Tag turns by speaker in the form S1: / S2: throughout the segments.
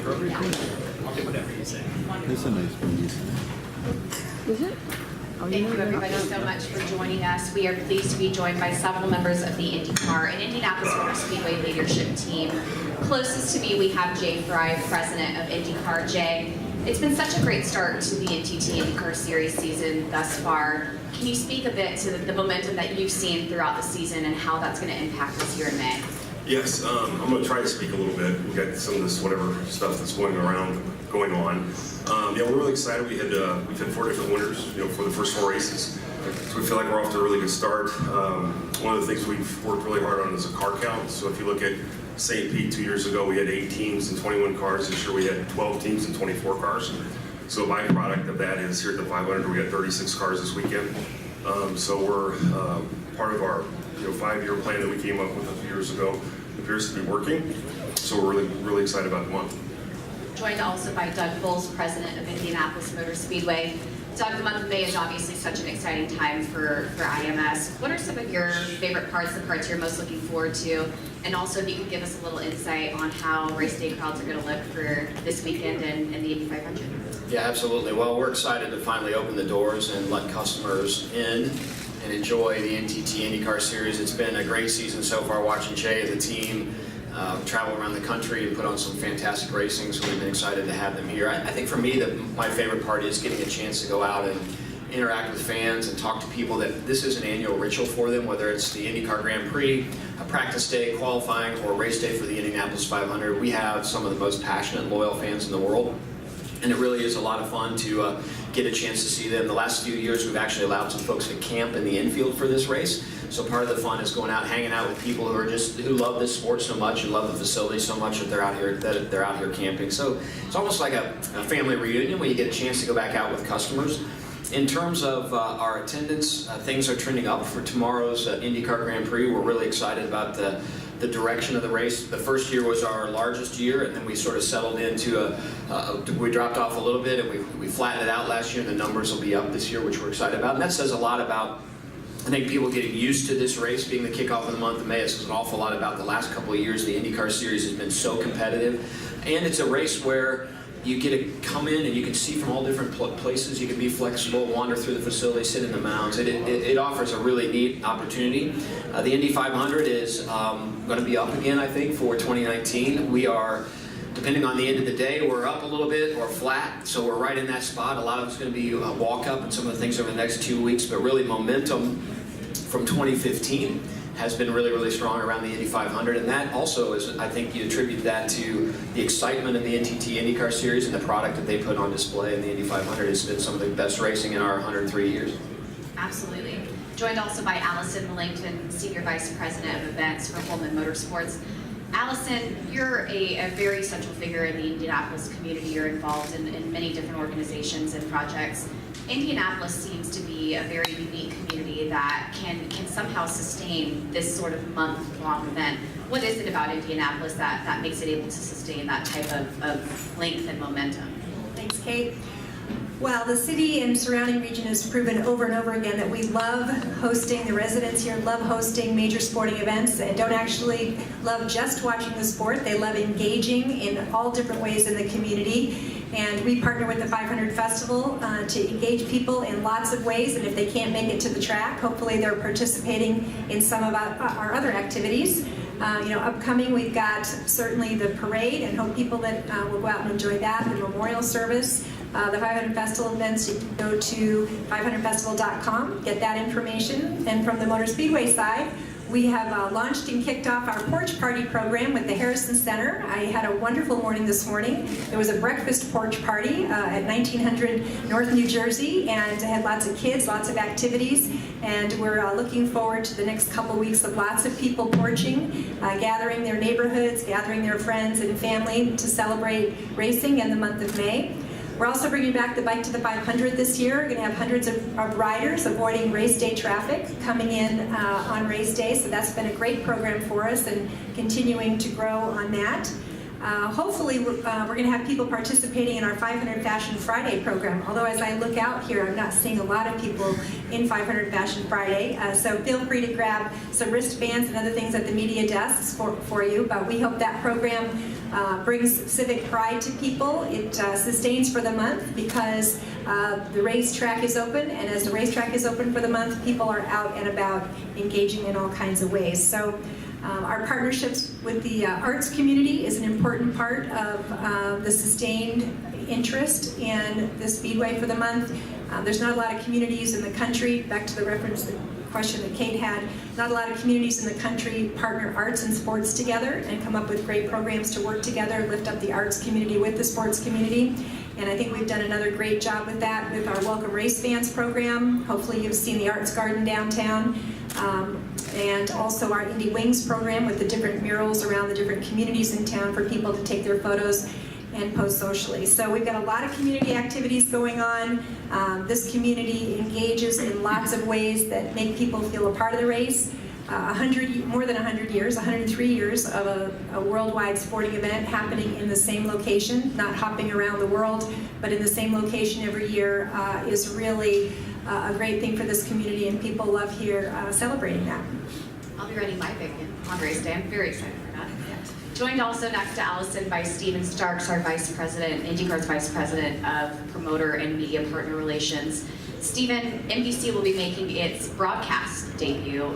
S1: I'll do whatever you say.
S2: It's a nice breeze.
S3: Is it? Oh,
S4: Thank you everybody so much for joining us. We are pleased to be joined by several members of the IndyCar and Indianapolis Motor Speedway leadership team. Closest to me, we have Jay Frye, president of IndyCar. Jay, it's been such a great start to the NTT IndyCar Series season thus far. Can you speak a bit to the momentum that you've seen throughout the season and how that's going to impact us here in May?
S5: Yes, I'm going to try to speak a little bit. We've got some of this whatever stuff that's going on. Yeah, we're really excited. We've had 4 different winners, for the first 4 races. So we feel like we're off to a really good start. One of the things we've worked really hard on is a car count. So if you look at St. Pete 2 years ago, we had 8 teams and 21 cars. This year we had 12 teams and 24 cars. So a byproduct of that is here at the 500, we got 36 cars this weekend. So we're part of our 5-year plan that we came up with a few years ago. It appears to be working. So we're really excited about the month.
S4: Joined also by Doug Boles, president of Indianapolis Motor Speedway. Doug, the month of May is obviously such an exciting time for IMS. What are some of your favorite parts, the parts you're most looking forward to? And also, if you could give us a little insight on how race day crowds are going to look for this weekend and the Indy 500.
S1: Yeah, absolutely. Well, we're excited to finally open the doors and let customers in and enjoy the NTT IndyCar Series. It's been a great season so far, watching Jay and the team travel around the country and put on some fantastic racing, so we've been excited to have them here. I think for me, my favorite part is getting a chance to go out and interact with fans and talk to people that this is an annual ritual for them, whether it's the IndyCar Grand Prix, a practice day, qualifying, or a race day for the Indianapolis 500. We have some of the most passionate and loyal fans in the world, and it really is a lot of fun to get a chance to see them. The last few years, we've actually allowed some folks to camp in the infield for this race. So part of the fun is going out, hanging out with people who love this sport so much and love the facility so much that they're out here camping. So it's almost like a family reunion where you get a chance to go back out with customers. In terms of our attendance, things are trending up for tomorrow's IndyCar Grand Prix. We're really excited about the direction of the race. The first year was our largest year, and then we sort of settled into we dropped off a little bit, and we flattened it out last year, and the numbers will be up this year, which we're excited about. And that says a lot about, I think, people getting used to this race being the kickoff of the month of May. It says an awful lot about the last couple of years. The IndyCar Series has been so competitive, and it's a race where you get to come in and you can see from all different places. You can be flexible, wander through the facility, sit in the mounds. It offers a really neat opportunity. The Indy 500 is going to be up again, I think, for 2019. We are, depending on the end of the day, we're up a little bit or flat, so we're right in that spot. A lot of it's going to be a walk-up and some of the things over the next 2 weeks, but really momentum from 2015 has been really strong around the Indy 500, and that also is, I think you attribute that to the excitement of the NTT IndyCar Series and the product that they put on display in the Indy 500. It's been some of the best racing in our 103 years.
S4: Absolutely. Joined also by Allison, Melangton, Senior Vice President of Events for Hulman Motorsports. Allison, you're a very central figure in the Indianapolis community. You're involved in many different organizations and projects. Indianapolis seems to be a very unique community that can somehow sustain this sort of month-long event. What is it about Indianapolis that makes it able to sustain that type of length and momentum?
S6: Thanks, Kate. Well, the city and surrounding region has proven over and over again that we love hosting, the residents here love hosting major sporting events and don't actually love just watching the sport. They love engaging in all different ways in the community. And we partner with the 500 Festival to engage people in lots of ways, and if they can't make it to the track, hopefully they're participating in some of our other activities. Upcoming, we've got certainly the parade, and hope people that will go out and enjoy that, the memorial service. The 500 Festival events, you can go to 500festival.com, get that information. And from the Motor Speedway side, we have launched and kicked off our porch party program with the Harrison Center. I had a wonderful morning this morning. There was a breakfast porch party at 1900 North New Jersey, and I had lots of kids, lots of activities, and we're looking forward to the next couple weeks of lots of people porching, gathering their neighborhoods, gathering their friends and family to celebrate racing in the month of May. We're also bringing back the Bike to the 500 this year. We're going to have hundreds of riders avoiding race day traffic coming in on race day, so that's been a great program for us and continuing to grow on that. Hopefully, we're going to have people participating in our 500 Fashion Friday program, although as I look out here, I'm not seeing a lot of people in 500 Fashion Friday, so feel free to grab some wristbands and other things at the media desks for you, but we hope that program brings civic pride to people. It sustains for the month because the racetrack is open, and as the racetrack is open for the month, people are out and about engaging in all kinds of ways. So our partnerships with the arts community is an important part of the sustained interest in the Speedway for the month. There's not a lot of communities in the country, back to the reference, the question that Kate had, not a lot of communities in the country partner arts and sports together and come up with great programs to work together, lift up the arts community with the sports community. And I think we've done another great job with that with our Welcome Race Fans program. Hopefully you've seen the Arts Garden downtown. And also our Indy Wings program with the different murals around the different communities in town for people to take their photos and post socially. So we've got a lot of community activities going on. This community engages in lots of ways that make people feel a part of the race. More than 100 years, 103 years of a worldwide sporting event happening in the same location, not hopping around the world, but in the same location every year is really a great thing for this community, and people love here celebrating that.
S4: I'll be running my big on race day. I'm very excited for that. Joined also next to Allison by Steven Starks, our Vice President, IndyCar's Vice President of Promoter and Media Partner Relations. Steven, NBC will be making its broadcast debut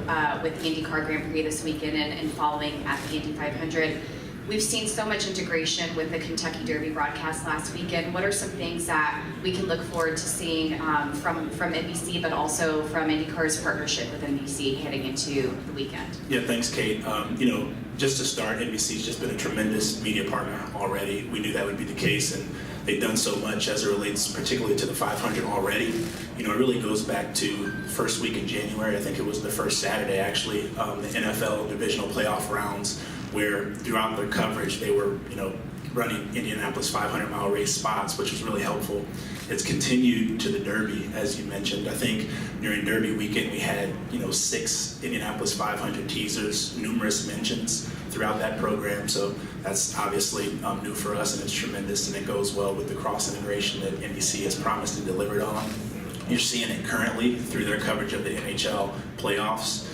S4: with the IndyCar Grand Prix this weekend and following at the Indy 500. We've seen so much integration with the Kentucky Derby broadcast last weekend. What are some things that we can look forward to seeing from NBC, but also from IndyCar's partnership with NBC heading into the weekend?
S2: Yeah, thanks, Kate. Just to start, NBC's just been a tremendous media partner already. We knew that would be the case, and they've done so much as it relates particularly to the 500 already. It really goes back to first week in January. I think it was the first Saturday, actually, the NFL divisional playoff rounds, where throughout their coverage they were, running Indianapolis 500-mile race spots, which was really helpful. It's continued to the Derby, as you mentioned. I think during Derby weekend we had, 6 Indianapolis 500 teasers, numerous mentions throughout that program. So that's obviously new for us, and it's tremendous, and it goes well with the cross integration that NBC has promised and delivered on. You're seeing it currently through their coverage of the NHL playoffs.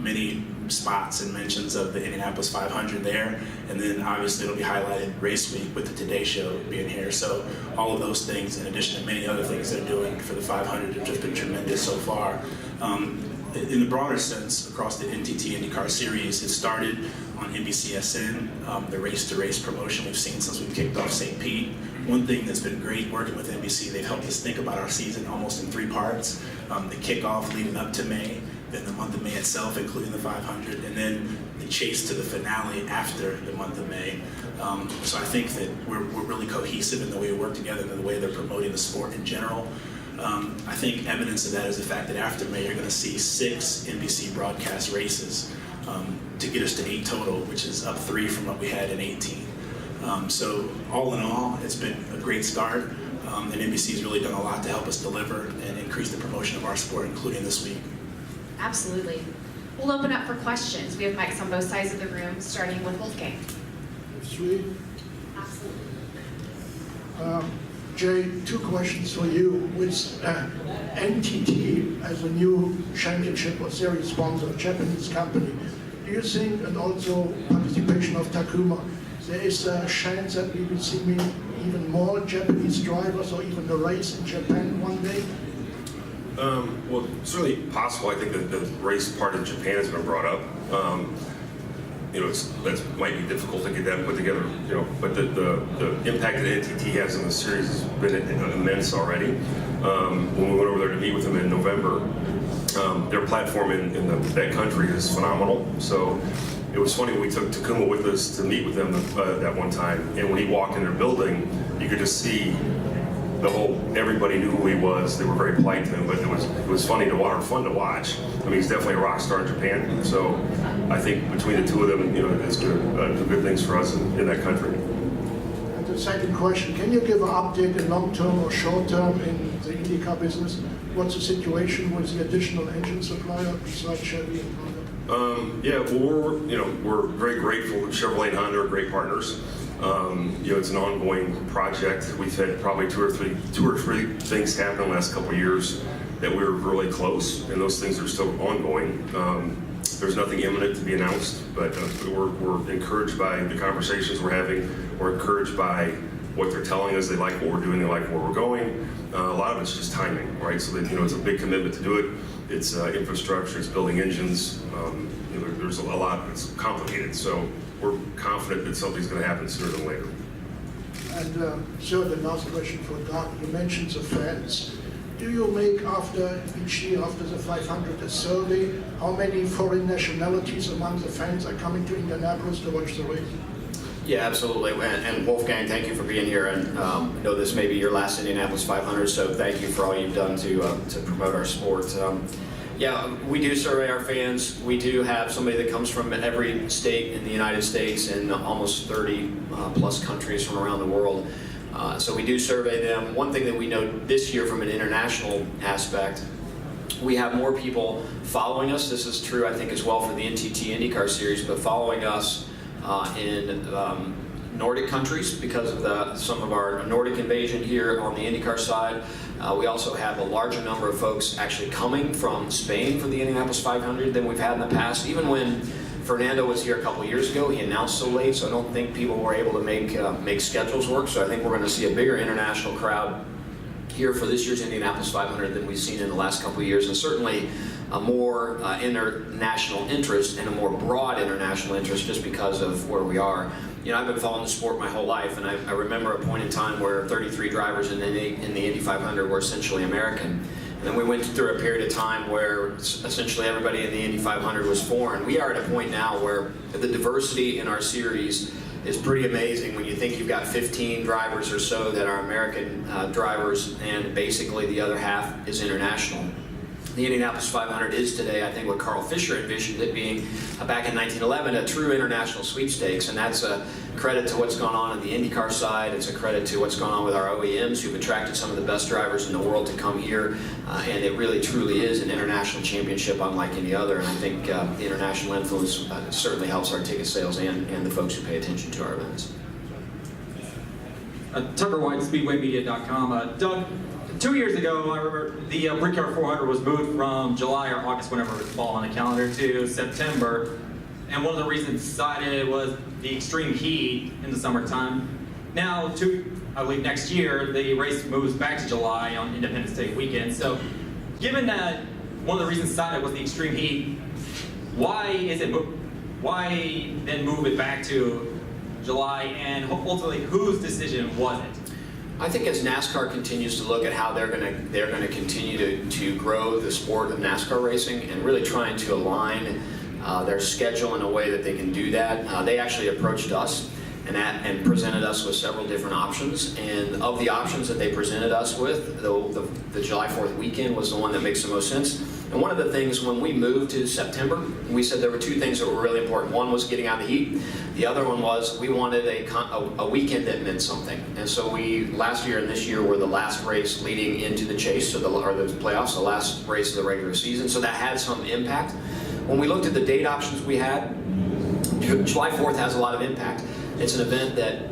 S2: Many spots and mentions of the Indianapolis 500 there, and then obviously it'll be highlighted race week with the Today Show being here. So all of those things, in addition to many other things they're doing for the 500, have just been tremendous so far. In the broader sense, across the NTT IndyCar series, it started on NBCSN, the race-to-race promotion we've seen since we kicked off St. Pete. One thing that's been great working with NBC, they've helped us think about our season almost in 3 parts. The kickoff leading up to May, then the month of May itself, including the 500, and then the chase to the finale after the month of May. So I think that we're really cohesive in the way we work together and the way they're promoting the sport in general. I think evidence of that is the fact that after May, you're going to see 6 NBC broadcast races to get us to 8 total, which is up 3 from what we had in 18. So all in all, it's been a great start, and NBC has really done a lot to help us deliver and increase the promotion of our sport, including this week.
S4: Absolutely. We'll open up for questions. We have mics on both sides of the room, starting with Wolfgang.
S7: 3.
S4: Absolutely.
S7: Jay, 2 questions for you. With NTT as a new championship or series sponsor, Japanese company, do you think, and also participation of Takuma, there is a chance that we will see even more Japanese drivers or even a race in Japan one day?
S5: Well, it's certainly possible. I think that the race part in Japan has been brought up. That might be difficult to get that put together. But the impact that NTT has on the series has been immense already. When we went over there to meet with them in November, their platform in that country is phenomenal. So it was funny, we took Takuma with us to meet with them that one time, and when he walked in their building, you could just see everybody knew who he was. They were very polite to him, but it was funny to watch, fun to watch. I mean, he's definitely a rock star in Japan. So I think between the 2 of them, it's good things for us in that country.
S7: And the second question, can you give an update in long term or short term in the IndyCar business? What's the situation with the additional engine supplier besides Chevy and Honda?
S5: Yeah, well, we're very grateful. Chevrolet and Honda are great partners. It's an ongoing project. We've had probably two or three things happen in the last couple of years that we were really close, and those things are still ongoing. there's nothing imminent to be announced, but we're encouraged by the conversations we're having. We're encouraged by what they're telling us. They like what we're doing. They like where we're going. A lot of it's just timing, right? So that, it's a big commitment to do it. It's infrastructure. It's building engines. There's a lot. It's complicated. So we're confident that something's going to happen sooner than later.
S7: And so the last question for Doug, you mentioned the fans. Do you make after each year, after the 500, a survey? How many foreign nationalities among the fans are coming to Indianapolis to watch the race?
S1: Yeah, absolutely. And Wolfgang, thank you for being here. And I know this may be your last Indianapolis 500, so thank you for all you've done to promote our sport. Yeah, we do survey our fans. We do have somebody that comes from every state in the United States and almost 30 plus countries from around the world. So we do survey them. One thing that we know this year from an international aspect, we have more people following us. This is true, I think, as well for the NTT IndyCar Series, but following us in Nordic countries because of some of our Nordic invasion here on the IndyCar side. We also have a larger number of folks actually coming from Spain for the Indianapolis 500 than we've had in the past. Even when Fernando was here a couple years ago, he announced so late, so I don't think people were able to make schedules work. So I think we're going to see a bigger international crowd here for this year's Indianapolis 500 than we've seen in the last couple of years, and certainly a more international interest and a more broad international interest just because of where we are. I've been following the sport my whole life, and I remember a point in time where 33 drivers in the Indy 500 were essentially American. And then we went through a period of time where essentially everybody in the Indy 500 was foreign. We are at a point now where the diversity in our series is pretty amazing when you think you've got 15 drivers or so that are American drivers, and basically the other half is international. The Indianapolis 500 is today, I think, what Carl Fisher envisioned it being back in 1911, a true international sweepstakes, and that's a credit to what's gone on the IndyCar side. It's a credit to what's gone on with our OEMs who've attracted some of the best drivers in the world to come here, and it really truly is an international championship unlike any other, and I think the international influence certainly helps our ticket sales and the folks who pay attention to our events.
S8: Tucker White, SpeedwayMedia.com. Doug, 2 years ago, I remember the Brickyard 400 was moved from July or August, whenever it would fall on the calendar, to September. And one of the reasons cited was the extreme heat in the summertime. Now, I believe next year, the race moves back to July on Independence Day weekend. So, given that one of the reasons cited was the extreme heat, why then move it back to July, and ultimately, whose decision was it?
S1: I think as NASCAR continues to look at how they're going to continue to grow the sport of NASCAR racing and really trying to align their schedule in a way that they can do that, they actually approached us and presented us with several different options. And of the options that they presented us with, the July 4th weekend was the one that makes the most sense. And one of the things when we moved to September, we said there were two things that were really important. One was getting out of the heat. The other one was we wanted a weekend that meant something. And so last year and this year were the last race leading into the chase, or the playoffs, the last race of the regular season. So that had some impact. When we looked at the date options we had, July 4th has a lot of impact. It's an event that,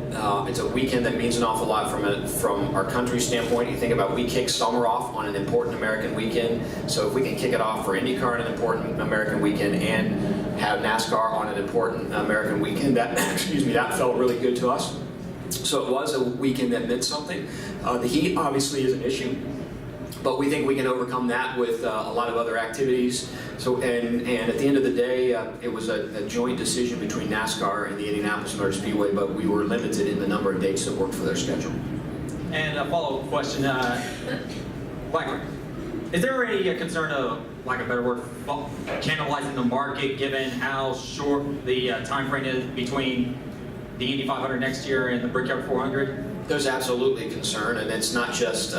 S1: it's a weekend that means an awful lot from our country standpoint. You think about, we kick summer off on an important American weekend, so if we can kick it off for IndyCar on an important American weekend and have NASCAR on an important American weekend, that felt really good to us. So it was a weekend that meant something. The heat obviously is an issue, but we think we can overcome that with a lot of other activities. So, and at the end of the day, it was a joint decision between NASCAR and the Indianapolis Motor Speedway, but we were limited in the number of dates that worked for their schedule.
S8: And a follow-up question, is there any concern of, like a better word, cannibalizing the market given how short the time frame is between the Indy 500 next year and the Brickyard 400?
S1: There's absolutely concern, and it's not just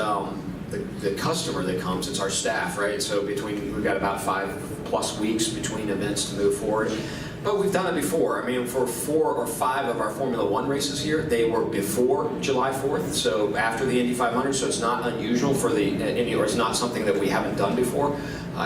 S1: the customer that comes, it's our staff, right? So we've got about 5+ weeks between events to move forward. But we've done it before. I mean, for 4 or 5 of our Formula One races here, they were before July 4th, so after the Indy 500, so it's not unusual for the Indy, or it's not something that we haven't done before.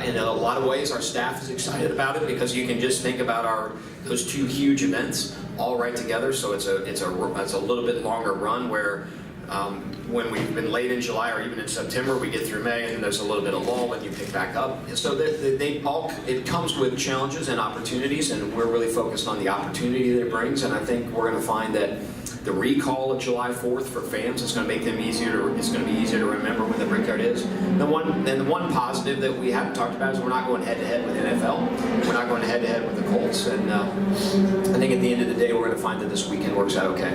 S1: In a lot of ways, our staff is excited about it because you can just think about those 2 huge events all right together, so it's a little bit longer run where When we've been late in July or even in September, we get through May and then there's a little bit of lull and you pick back up. So it comes with challenges and opportunities, and we're really focused on the opportunity that it brings. And I think we're going to find that the recall of July 4th for fans is going to make them it's going to be easier to remember when the Brickyard is. The one positive that we haven't talked about is we're not going head to head with NFL. We're not going head to head with the Colts. And I think at the end of the day, we're going to find that this weekend works out okay.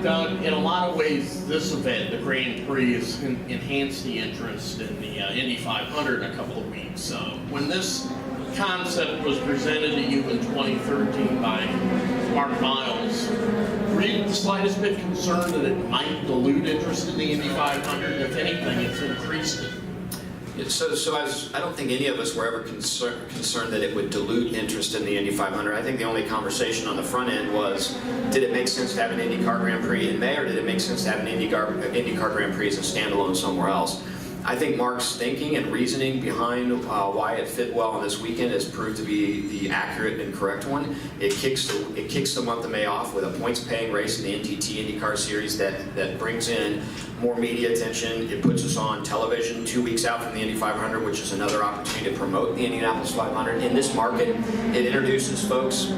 S9: Doug, in a lot of ways, this event, the Grand Prix, has enhanced the interest in the Indy 500 in a couple of weeks. When this concept was presented to you in 2013 by Mark Miles, were you the slightest bit concerned that it might dilute interest in the Indy 500? If anything, it's increased it.
S1: I don't think any of us were ever concerned that it would dilute interest in the Indy 500. I think the only conversation on the front end was, did it make sense to have an IndyCar Grand Prix in May, or did it make sense to have an IndyCar Grand Prix as a standalone somewhere else? I think Mark's thinking and reasoning behind why it fit well on this weekend has proved to be the accurate and correct one. It kicks the month of May off with a points-paying race in the NTT IndyCar Series that brings in more media attention. It puts us on television 2 weeks out from the Indy 500, which is another opportunity to promote the Indianapolis 500. In this market, it introduces folks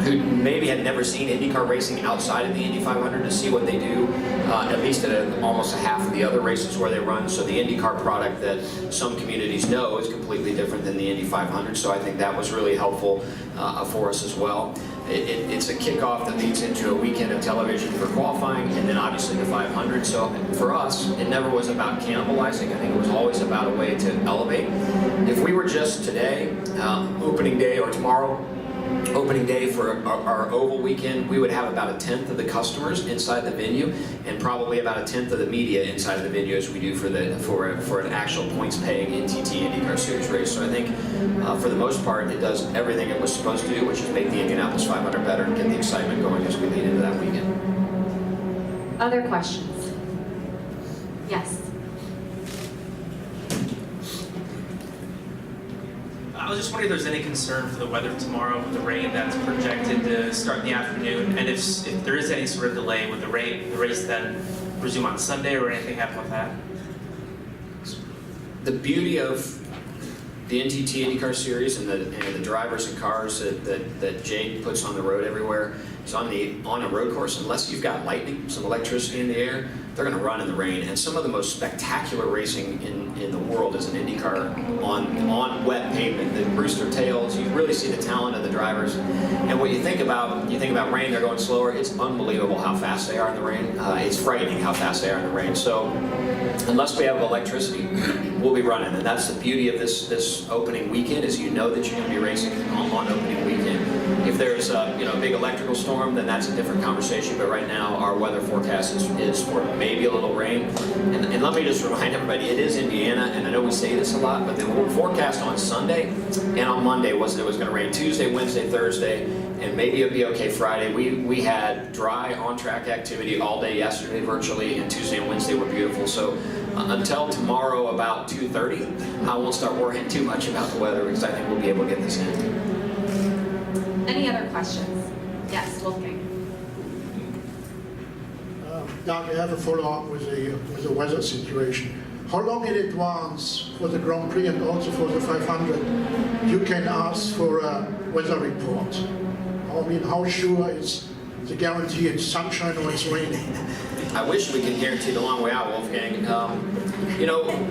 S1: who maybe had never seen IndyCar racing outside of the Indy 500 to see what they do, at least at almost a half of the other races where they run. So the IndyCar product that some communities know is completely different than the Indy 500. So I think that was really helpful for us as well. It's a kickoff that leads into a weekend of television for qualifying, and then obviously the 500. So for us, it never was about cannibalizing. I think it was always about a way to elevate. If we were just today, opening day, or tomorrow, opening day for our oval weekend, we would have about 1/10 of the customers inside the venue, and probably about 1/10 of the media inside of the venue as we do for an actual points-paying NTT IndyCar Series race. So I think for the most part, it does everything it was supposed to do, which is make the Indianapolis 500 better and get the excitement going as we lead into that weekend.
S4: Other questions? Yes.
S10: I was just wondering if there's any concern for the weather tomorrow with the rain that's projected to start in the afternoon, and if there is any sort of delay with the race then resume on Sunday, or anything happen with that?
S1: The beauty of the NTT IndyCar Series and the drivers and cars that Jade puts on the road everywhere is on a road course, unless you've got lightning, some electricity in the air, they're going to run in the rain. And some of the most spectacular racing in the world is an IndyCar on wet pavement. The Brewster tails, you really see the talent of the drivers. And what you think about rain, they're going slower. It's unbelievable how fast they are in the rain. It's frightening how fast they are in the rain. So unless we have electricity, we'll be running. And that's the beauty of this opening weekend, is you know that you're going to be racing on opening weekend. If there's a big electrical storm, then that's a different conversation. But right now, our weather forecast is for maybe a little rain. And let me just remind everybody, it is Indiana, and I know we say this a lot, but the forecast on Sunday and on Monday was that it was going to rain Tuesday, Wednesday, Thursday, and maybe it'd be okay Friday. We had dry on-track activity all day yesterday virtually, and Tuesday and Wednesday were beautiful. So until tomorrow about 2:30, I won't start worrying too much about the weather, because I think we'll be able to get this in.
S4: Any other questions? Yes, Wolfgang.
S7: Doug, I have a follow-up with the weather situation. How long in advance for the Grand Prix and also for the 500 you can ask for a weather report? I mean, how sure is the guarantee it's sunshine or it's raining?
S1: I wish we could guarantee the long way out, Wolfgang.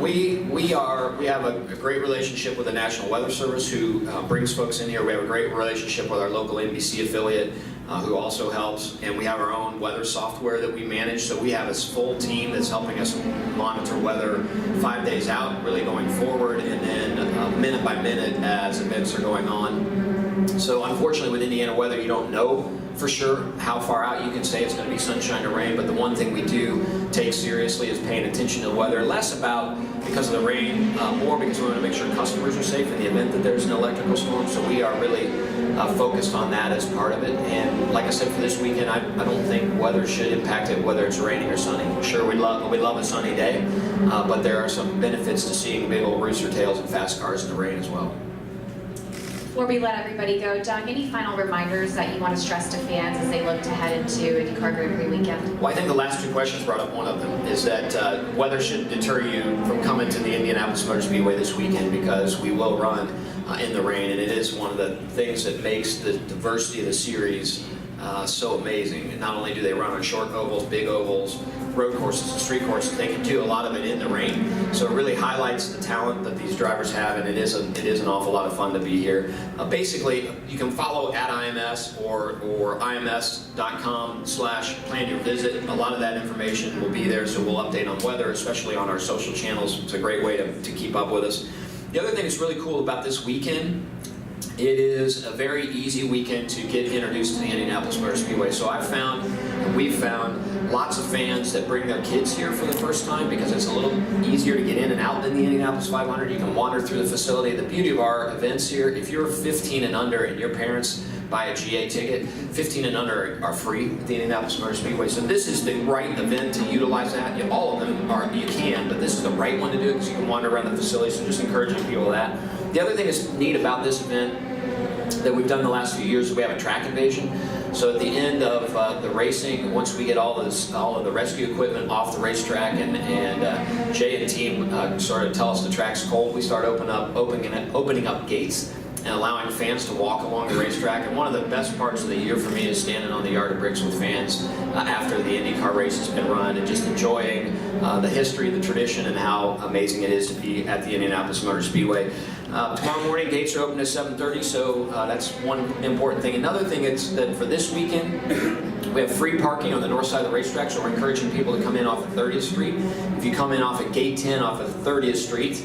S1: We have a great relationship with the National Weather Service, who brings folks in here. We have a great relationship with our local NBC affiliate, who also helps, and we have our own weather software that we manage. So we have a full team that's helping us monitor weather 5 days out, really going forward, and then minute by minute as events are going on. So unfortunately, with Indiana weather, you don't know for sure how far out you can say it's going to be sunshine or rain, but the one thing we do take seriously is paying attention to the weather, less about because of the rain, more because we want to make sure customers are safe in the event that there's an electrical storm. So we are really focused on that as part of it. And like I said, for this weekend, I don't think weather should impact it, whether it's raining or sunny. Sure, we love a sunny day, but there are some benefits to seeing big old rooster tails and fast cars in the rain as well.
S4: Before we let everybody go, Doug, any final reminders that you want to stress to fans as they look to head into IndyCar Grand Prix weekend?
S1: Well, I think the last two questions brought up one of them, is that weather shouldn't deter you from coming to the Indianapolis Motor Speedway this weekend, because we will run in the rain, and it is one of the things that makes the diversity of the series so amazing. And not only do they run on short ovals, big ovals, road courses, and street courses, they can do a lot of it in the rain. So it really highlights the talent that these drivers have, and it is an awful lot of fun to be here. Basically, you can follow at IMS or IMS.com/plan your visit. A lot of that information will be there, so we'll update on weather, especially on our social channels. It's a great way to keep up with us. The other thing that's really cool about this weekend, it is a very easy weekend to get introduced to the Indianapolis Motor Speedway. So we've found lots of fans that bring their kids here for the first time, because it's a little easier to get in and out than the Indianapolis 500. You can wander through the facility. The beauty of our events here, if you're 15 and under and your parents buy a GA ticket, 15 and under are free at the Indianapolis Motor Speedway. So this is the right event to utilize that. All of them are, you can, but this is the right one to do, because you can wander around the facility. So just encouraging people that. The other thing that's neat about this event that we've done the last few years is we have a track invasion. So at the end of the racing, once we get all of the rescue equipment off the racetrack, and Jay and team sort of tell us the track's cold, we start opening up gates and allowing fans to walk along the racetrack. And one of the best parts of the year for me is standing on the yard of bricks with fans after the IndyCar race has been run, and just enjoying the history, the tradition, and how amazing it is to be at the Indianapolis Motor Speedway. Tomorrow morning, gates are open at 7:30, so that's one important thing. Another thing is that for this weekend, we have free parking on the north side of the racetrack, so we're encouraging people to come in off of 30th Street. If you come in off of Gate 10 off of 30th Street,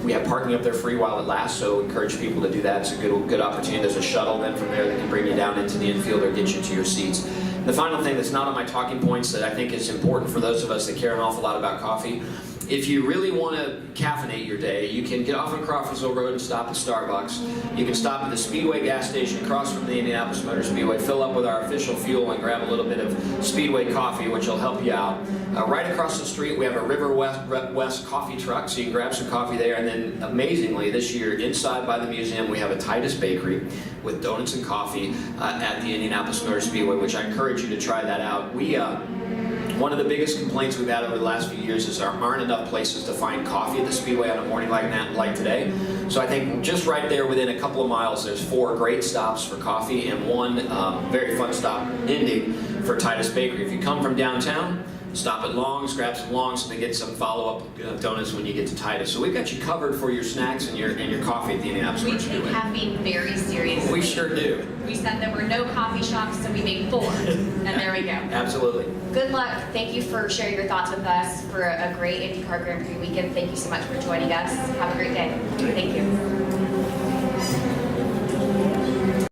S1: we have parking up there free while it lasts, so encourage people to do that. It's a good opportunity. There's a shuttle then from there that can bring you down into the infield or get you to your seats. The final thing that's not on my talking points that I think is important for those of us that care an awful lot about coffee, if you really want to caffeinate your day, you can get off on Crawfordsville Road and stop at Starbucks. You can stop at the Speedway gas station across from the Indianapolis Motor Speedway, fill up with our official fuel, and grab a little bit of Speedway coffee, which will help you out. Right across the street, we have a River West coffee truck, so you can grab some coffee there. And then, amazingly, this year, inside by the museum, we have a Titus Bakery with donuts and coffee at the Indianapolis Motor Speedway, which I encourage you to try that out. One of the biggest complaints we've had over the last few years is there aren't enough places to find coffee at the Speedway on a morning like today. So I think just right there within a couple of miles, there's 4 great stops for coffee and one very fun stop ending for Titus Bakery. If you come from downtown, stop at Long's, grab some Long's, and then get some follow-up donuts when you get to Titus. So we've got you covered for your snacks and your coffee at the Indianapolis
S4: We
S1: Motor
S4: take
S1: Speedway.
S4: caffeine very seriously.
S1: We sure do.
S4: We said there were no coffee shops, so we made 4, and there we go.
S1: Absolutely.
S4: Good luck. Thank you for sharing your thoughts with us for a great IndyCar Grand Prix weekend. Thank you so much for joining us. Have a great day. Thank you.